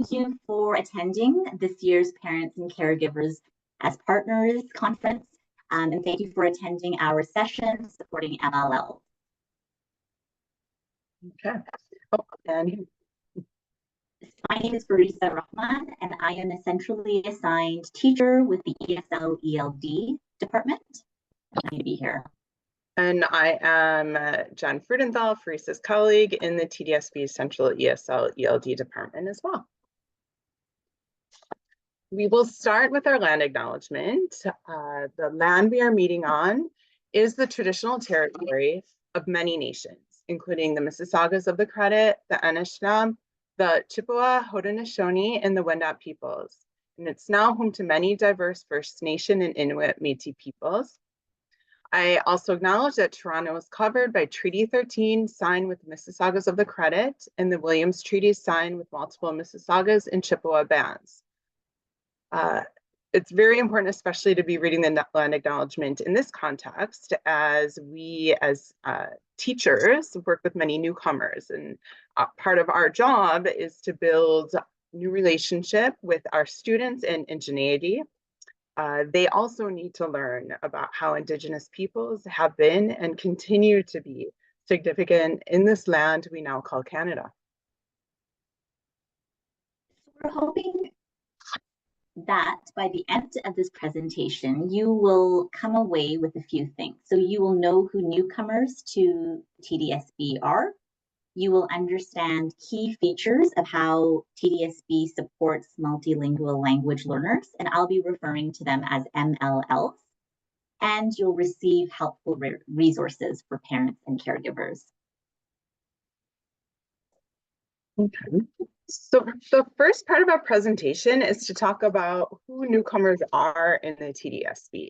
Thank you for attending this year's Parents and Caregivers as Partners conference, and thank you for attending our session supporting MLL. Okay. Oh, and my name is Farisa Rahman, and I am a centrally assigned teacher with the ESL ELD department. I'm happy to be here. And I am Jen Frudenthal, Farisa's colleague in the TDSB Central ESL ELD department as well. We will start with our land acknowledgement. The land we are meeting on is the traditional territory of many nations, including the Mississaugas of the Credit, the Anishinaabe, the Chippewa, Haudenosaunee, and the Wendat peoples. And it's now home to many diverse First Nation and Inuit Métis peoples. I also acknowledge that Toronto is covered by Treaty 13 signed with Mississaugas of the Credit and the Williams Treaty signed with multiple Mississaugas and Chippewa bands. It's very important, especially to be reading the land acknowledgement in this context, as we as teachers work with many newcomers, and part of our job is to build new relationship with our students and indigeneity. They also need to learn about how Indigenous peoples have been and continue to be significant in this land we now call Canada. We're hoping that by the end of this presentation, you will come away with a few things. So you will know who newcomers to TDSB are. You will understand key features of how TDSB supports multilingual language learners, and I'll be referring to them as MLLs. And you'll receive helpful resources for parents and caregivers. Okay. So the first part of our presentation is to talk about who newcomers are in the TDSB.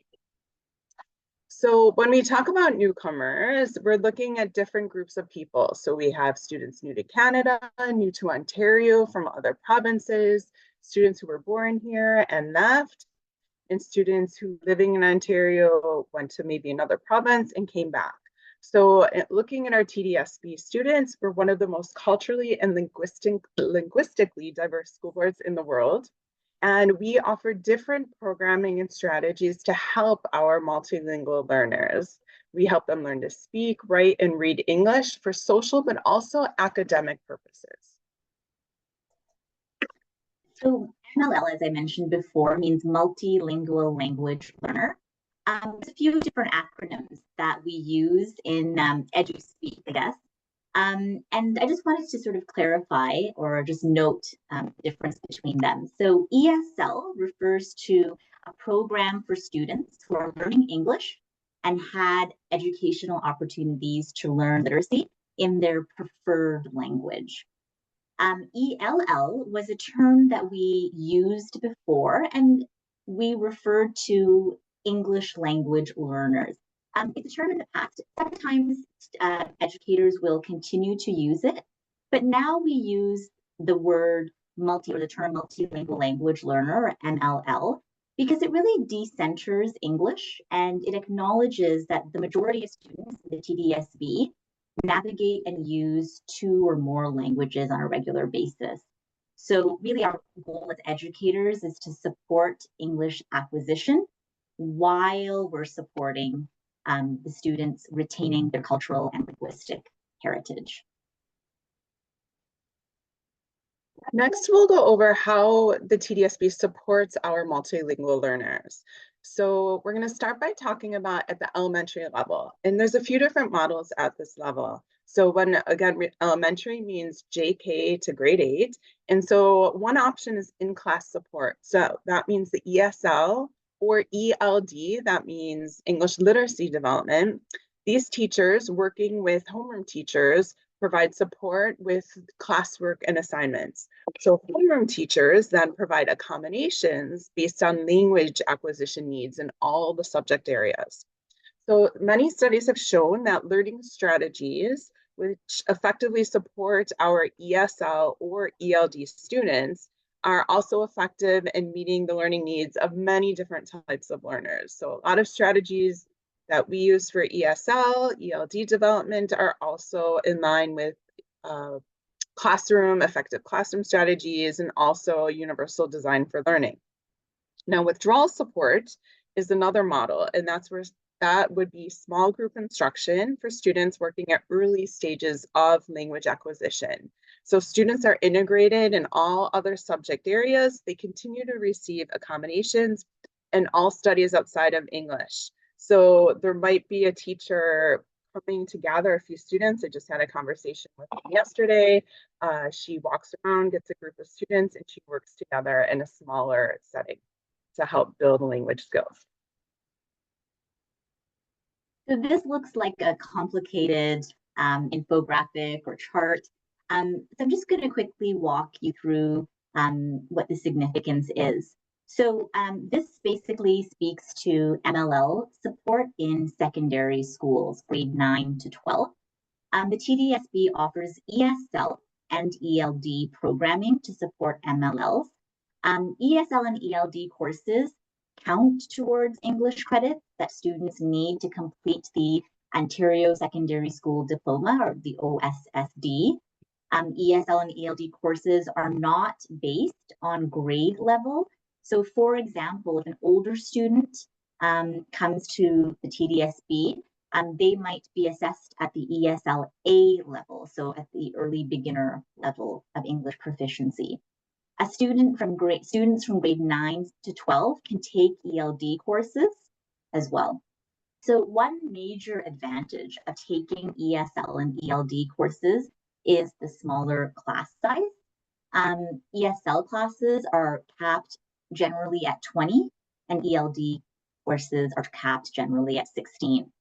So when we talk about newcomers, we're looking at different groups of people. So we have students new to Canada, new to Ontario from other provinces, students who were born here and left, and students who living in Ontario went to maybe another province and came back. So looking at our TDSB students, we're one of the most culturally and linguistically diverse school boards in the world. And we offer different programming and strategies to help our multilingual learners. We help them learn to speak, write, and read English for social, but also academic purposes. So MLL, as I mentioned before, means multilingual language learner. There's a few different acronyms that we use in EduSpeak, I guess. And I just wanted to sort of clarify or just note the difference between them. So ESL refers to a program for students who are learning English and had educational opportunities to learn literacy in their preferred language. ELL was a term that we used before, and we referred to English language learners. It's a term in the past. Sometimes educators will continue to use it, but now we use the word the term multilingual language learner, or MLL, because it really decenters English and it acknowledges that the majority of students in the TDSB navigate and use 2 or more languages on a regular basis. So really our goal as educators is to support English acquisition while we're supporting the students retaining their cultural and linguistic heritage. Next, we'll go over how the TDSB supports our multilingual learners. So we're going to start by talking about at the elementary level, and there's a few different models at this level. So when, again, elementary means JK to grade 8. And so one option is in-class support. So that means the ESL or ELD, that means English literacy development. These teachers working with homeroom teachers provide support with classwork and assignments. So homeroom teachers then provide accommodations based on language acquisition needs in all the subject areas. So many studies have shown that learning strategies which effectively support our ESL or ELD students are also effective in meeting the learning needs of many different types of learners. So a lot of strategies that we use for ESL, ELD development are also in line with effective classroom strategies, and also universal design for learning. Now, withdrawal support is another model, and that would be small group instruction for students working at early stages of language acquisition. So students are integrated in all other subject areas. They continue to receive accommodations and all studies outside of English. So there might be a teacher coming to gather a few students. I just had a conversation with them yesterday. She walks around, gets a group of students, and she works together in a smaller setting to help build language skills. So this looks like a complicated infographic or chart. So I'm just going to quickly walk you through what the significance is. So this basically speaks to MLL support in secondary schools, grade 9 to 12. The TDSB offers ESL and ELD programming to support MLLs. ESL and ELD courses count towards English credits that students need to complete the Ontario Secondary School Diploma, or the OSSD. ESL and ELD courses are not based on grade level. So for example, if an older student comes to the TDSB, they might be assessed at the ESL A level, so at the early beginner level of English proficiency. Students from grade 9 to 12 can take ELD courses as well. So one major advantage of taking ESL and ELD courses is the smaller class size. ESL classes are capped generally at 20, and ELD courses are capped generally at 16.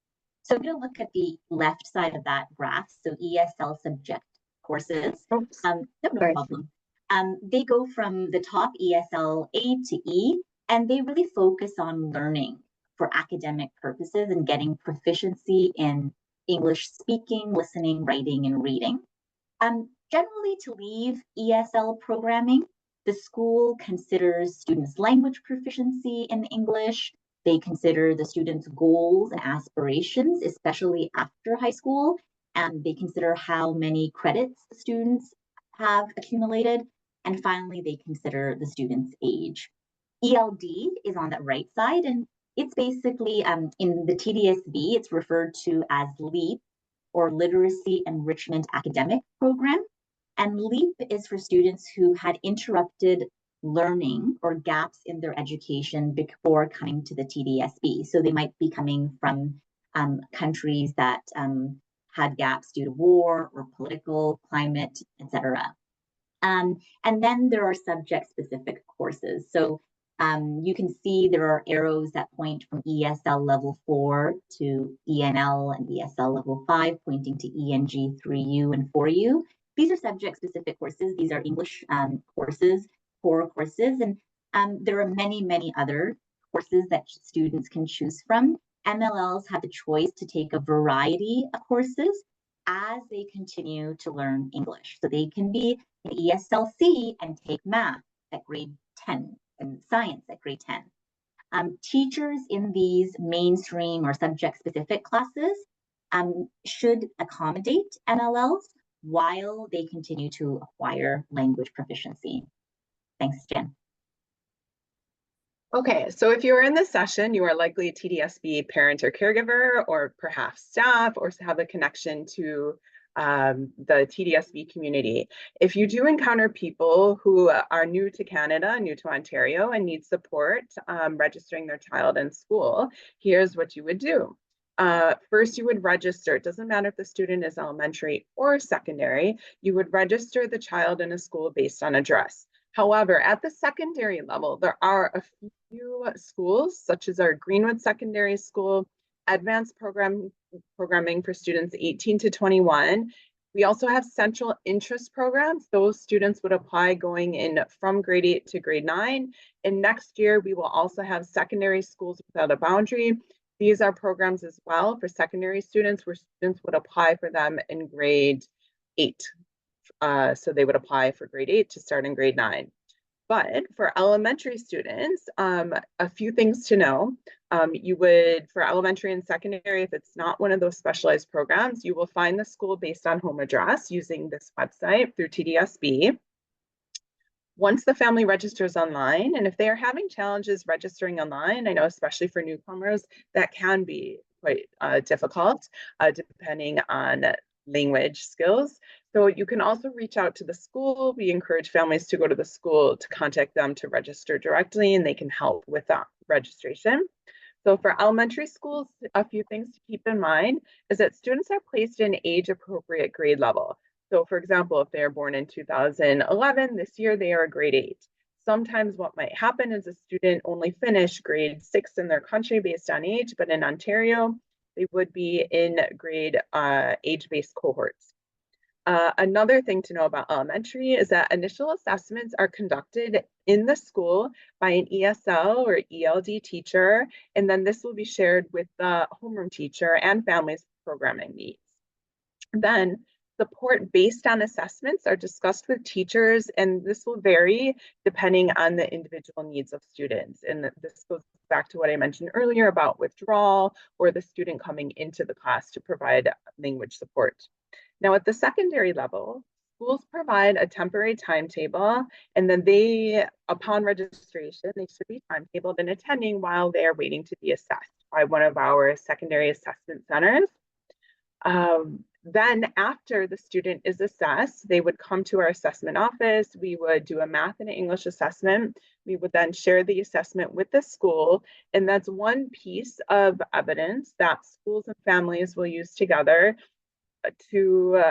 So I'm going to look at the left side of that graph. So ESL subject courses. No problem. They go from the top ESL A to E, and they really focus on learning for academic purposes and getting proficiency in English speaking, listening, writing, and reading. Generally, to leave ESL programming, the school considers students' language proficiency in English. They consider the students' goals and aspirations, especially after high school, and they consider how many credits the students have accumulated. And finally, they consider the student's age. ELD is on the right side, and it's basically in the TDSB, it's referred to as LEAP, or Literacy Enrichment Academic Program. And LEAP is for students who had interrupted learning or gaps in their education before coming to the TDSB. So they might be coming from countries that had gaps due to war or political climate, etc. And then there are subject-specific courses. So you can see there are arrows that point from ESL level 4 to ENL, and ESL level 5 pointing to ENG 3U and 4U. These are subject-specific courses. These are English courses, core courses, and there are many, many other courses that students can choose from. MLLs have the choice to take a variety of courses as they continue to learn English. So they can be an ESLC and take math at grade 10 and science at grade 10. Teachers in these mainstream or subject-specific classes should accommodate MLLs while they continue to acquire language proficiency. Thanks, Jen. Okay, so if you are in this session, you are likely a TDSB parent or caregiver, or perhaps staff, or have a connection to the TDSB community. If you do encounter people who are new to Canada, new to Ontario, and need support registering their child in school, here's what you would do. First, you would register. It doesn't matter if the student is elementary or secondary. You would register the child in a school based on address. However, at the secondary level, there are a few schools, such as our Greenwood Secondary School, advanced programming for students 18 to 21. We also have central interest programs. Those students would apply going in from grade 8 to grade 9. And next year, we will also have secondary schools without a boundary. These are programs as well for secondary students, where students would apply for them in grade 8. So they would apply for grade 8 to start in grade 9. But for elementary students, a few things to know. You would, for elementary and secondary, if it's not one of those specialized programs, you will find the school based on home address using this website through TDSB. Once the family registers online, and if they are having challenges registering online, I know especially for newcomers, that can be quite difficult depending on language skills. So you can also reach out to the school. We encourage families to go to the school to contact them to register directly, and they can help with that registration. So for elementary schools, a few things to keep in mind is that students are placed in age-appropriate grade level. So for example, if they are born in 2011, this year they are a grade 8. Sometimes what might happen is a student only finished grade 6 in their country based on age, but in Ontario, they would be in grade age-based cohorts. Another thing to know about elementary is that initial assessments are conducted in the school by an ESL or ELD teacher, and then this will be shared with the homeroom teacher and families' programming needs. Then support based on assessments are discussed with teachers, and this will vary depending on the individual needs of students. And this goes back to what I mentioned earlier about withdrawal or the student coming into the class to provide language support. Now, at the secondary level, schools provide a temporary timetable, and then they, upon registration, they should be timetabled and attending while they are waiting to be assessed by one of our secondary assessment centers. Then after the student is assessed, they would come to our assessment office. We would do a math and English assessment. We would then share the assessment with the school. And that's one piece of evidence that schools and families will use together to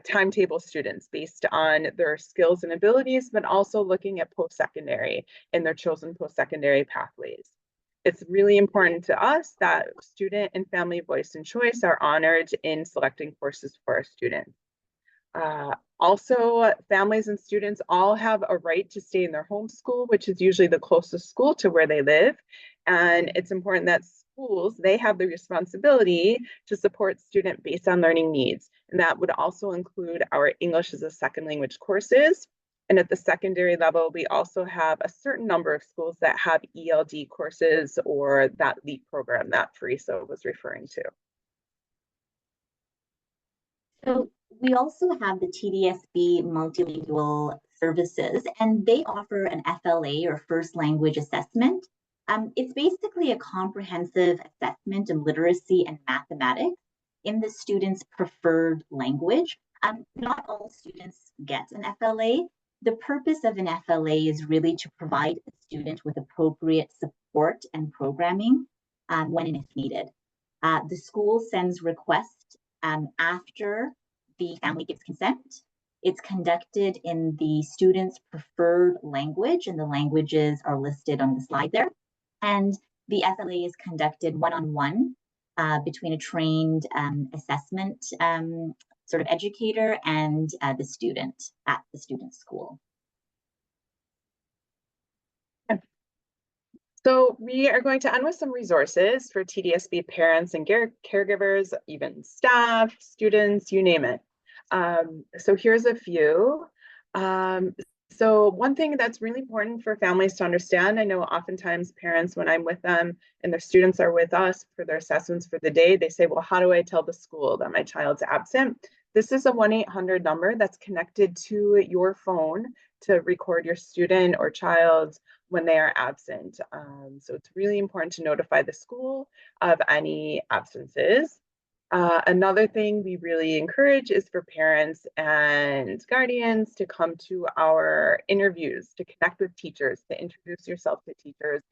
timetable students based on their skills and abilities, but also looking at post-secondary and their chosen post-secondary pathways. It's really important to us that student and family voice and choice are honored in selecting courses for our students. Also, families and students all have a right to stay in their home school, which is usually the closest school to where they live. And it's important that schools, they have the responsibility to support student based on learning needs. And that would also include our English as a second language courses. And at the secondary level, we also have a certain number of schools that have ELD courses or that LEAP program that Teresa was referring to. So we also have the TDSB multilingual services, and they offer an FLA or first language assessment. It's basically a comprehensive assessment of literacy and mathematics in the student's preferred language. Not all students get an FLA. The purpose of an FLA is really to provide the student with appropriate support and programming when and if needed. The school sends requests after the family gives consent. It's conducted in the student's preferred language, and the languages are listed on the slide there. And the FLA is conducted one-on-one between a trained assessment sort of educator and the student at the student's school. So we are going to end with some resources for TDSB parents and caregivers, even staff, students, you name it. So here's a few. So one thing that's really important for families to understand, I know oftentimes parents, when I'm with them and their students are with us for their assessments for the day, they say, well, how do I tell the school that my child's absent? This is a 1-800 number that's connected to your phone to record your student or child when they are absent. So it's really important to notify the school of any absences. Another thing we really encourage is for parents and guardians to come to our interviews, to connect with teachers, to introduce yourself to teachers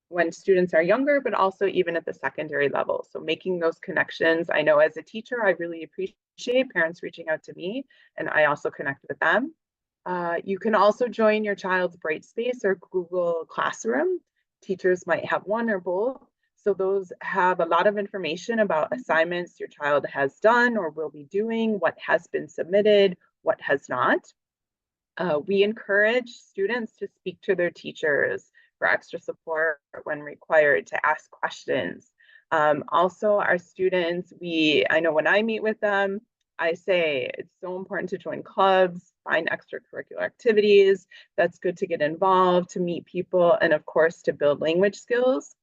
when students are younger, but also even at the secondary level. So making those connections, I know as a teacher, I really appreciate parents reaching out to me, and I also connect with them. You can also join your child's Brightspace or Google Classroom. Teachers might have one or both. So those have a lot of information about assignments your child has done or will be doing, what has been submitted, what has not. We encourage students to speak to their teachers for extra support when required, to ask questions. Also, our students, I know when I meet with them, I say it's so important to join clubs, find extracurricular activities. That's good to get involved, to meet people, and of course, to build language skills.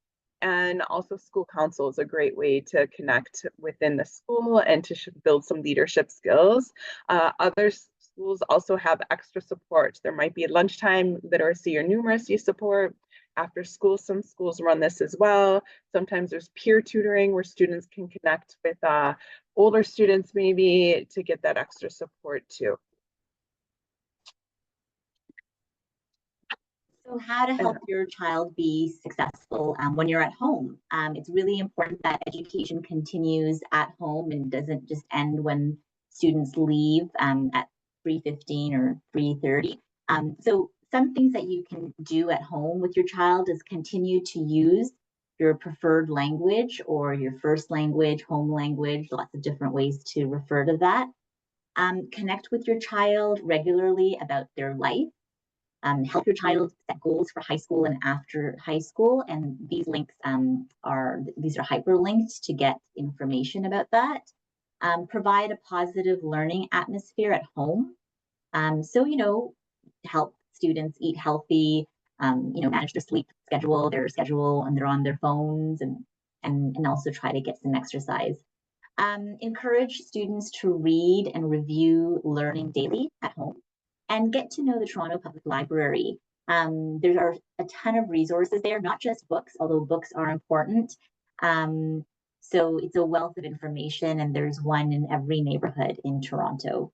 And also, school council is a great way to connect within the school and to build some leadership skills. Other schools also have extra support. There might be lunchtime literacy or numeracy support. After school, some schools run this as well. Sometimes there's peer tutoring where students can connect with older students maybe to get that extra support too. So how to help your child be successful when you're at home? It's really important that education continues at home and doesn't just end when students leave at 3:15 or 3:30. So some things that you can do at home with your child is continue to use your preferred language or your first language, home language, lots of different ways to refer to that. Connect with your child regularly about their life. Help your child set goals for high school and after high school. And these links are hyperlinked to get information about that. Provide a positive learning atmosphere at home. So, help students eat healthy, manage their sleep schedule, when they're on their phones, and also try to get some exercise. Encourage students to read and review learning daily at home and get to know the Toronto Public Library. There are a ton of resources there, not just books, although books are important. So it's a wealth of information, and there's one in every neighborhood in Toronto.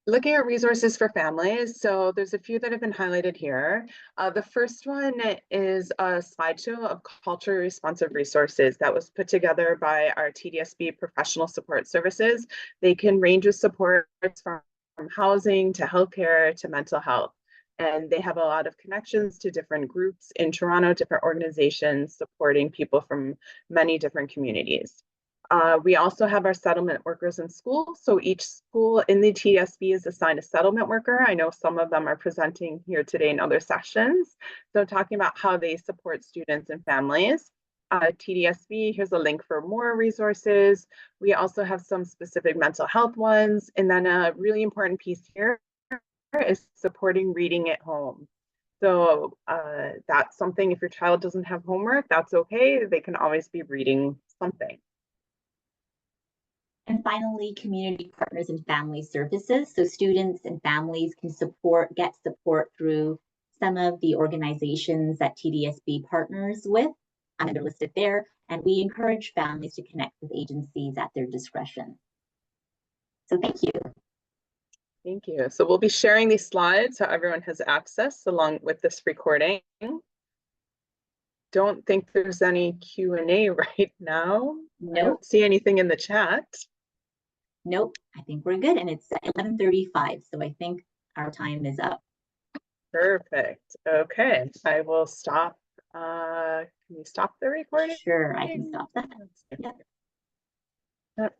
Looking at resources for families, so there's a few that have been highlighted here. The first one is a slideshow of culturally responsive resources that was put together by our TDSB professional support services. They can range with supports from housing to healthcare to mental health. And they have a lot of connections to different groups in Toronto, different organizations supporting people from many different communities. We also have our settlement workers in school. So each school in the TDSB is assigned a settlement worker. I know some of them are presenting here today in other sessions. So talking about how they support students and families. TDSB, here's a link for more resources. We also have some specific mental health ones. And then a really important piece here is supporting reading at home. So that's something, if your child doesn't have homework, that's okay. They can always be reading something. And finally, community partners and family services. So students and families can get support through some of the organizations that TDSB partners with, and they're listed there. And we encourage families to connect with agencies at their discretion. So thank you. Thank you. So we'll be sharing these slides so everyone has access along with this recording. Don't think there's any Q&A right now. Nope. I don't see anything in the chat. Nope, I think we're good. And it's 11:35, so I think our time is up. Perfect. Okay, I will stop. Can you stop the recording? Sure, I can stop that. Yep.